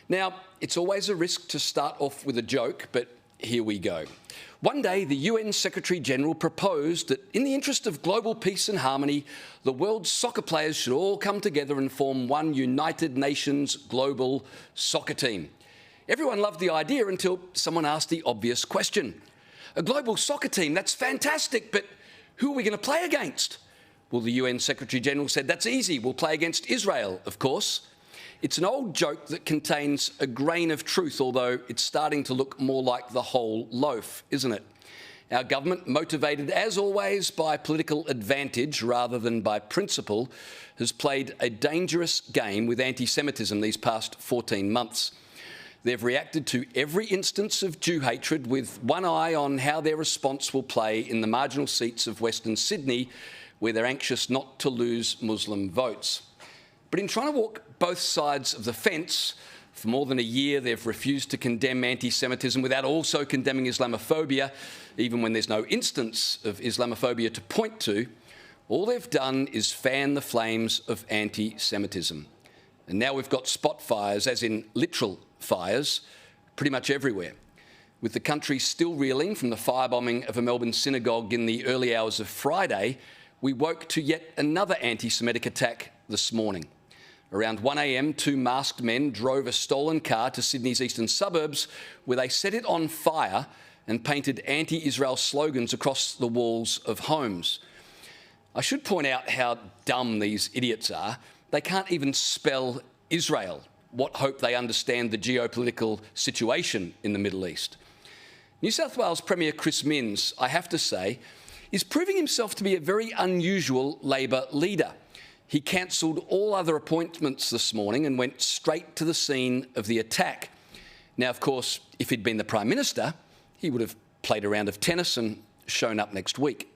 Now, it's always a risk to start off with a joke, but here we go. One day, the UN Secretary-General proposed that in the interest of global peace and harmony, the world's soccer players should all come together and form one United Nations global soccer team. Everyone loved the idea until someone asked the obvious question. A global soccer team, that's fantastic, but who are we going to play against? Well, the UN Secretary-General said, that's easy, we'll play against Israel, of course. It's an old joke that contains a grain of truth, although it's starting to look more like the whole loaf, isn't it? Our government, motivated as always by political advantage rather than by principle, has played a dangerous game with anti-Semitism these past 14 months. They've reacted to every instance of Jew hatred with one eye on how their response will play in the marginal seats of Western Sydney, where they're anxious not to lose Muslim votes. But in trying to walk both sides of the fence, for more than a year they've refused to condemn anti-Semitism without also condemning Islamophobia, even when there's no instance of Islamophobia to point to. All they've done is fan the flames of anti-Semitism. And now we've got spot fires, as in literal fires, pretty much everywhere. With the country still reeling from the firebombing of a Melbourne synagogue in the early hours of Friday, we woke to yet another anti-Semitic attack this morning. Around 1 a.m, 2 masked men drove a stolen car to Sydney's eastern suburbs, where they set it on fire and painted anti-Israel slogans across the walls of homes. I should point out how dumb these idiots are. They can't even spell Israel. What hope they understand the geopolitical situation in the Middle East. New South Wales Premier Chris Minns, I have to say, is proving himself to be a very unusual Labor leader. He cancelled all other appointments this morning and went straight to the scene of the attack. Now, of course, if he'd been the Prime Minister, he would have played a round of tennis and shown up next week.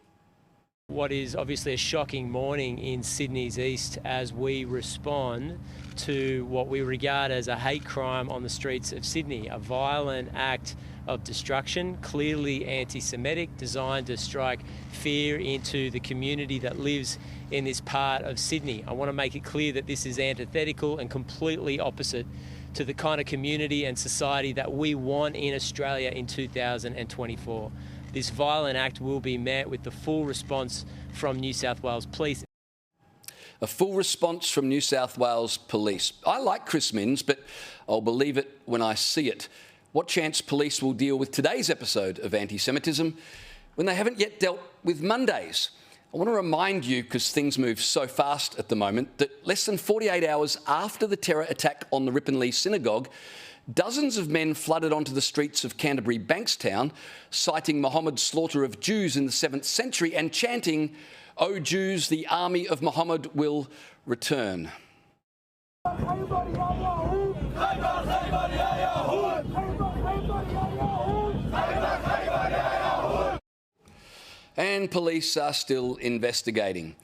What is obviously a shocking morning in Sydney's east as we respond to what we regard as a hate crime on the streets of Sydney, a violent act of destruction, clearly anti-Semitic, designed to strike fear into the community that lives in this part of Sydney. I want to make it clear that this is antithetical and completely opposite to the kind of community and society that we want in Australia in 2024. This violent act will be met with the full response from New South Wales Police. A full response from New South Wales Police. I like Chris Minns, but I'll believe it when I see it. What chance police will deal with today's episode of anti-Semitism when they haven't yet dealt with Monday's? I want to remind you, because things move so fast at the moment, that less than 48 hours after the terror attack on the Ripponlea Synagogue, dozens of men flooded onto the streets of Canterbury Bankstown, citing Muhammad's slaughter of Jews in the 7th century and chanting, "O Jews, the army of Muhammad will return." And police are still investigating.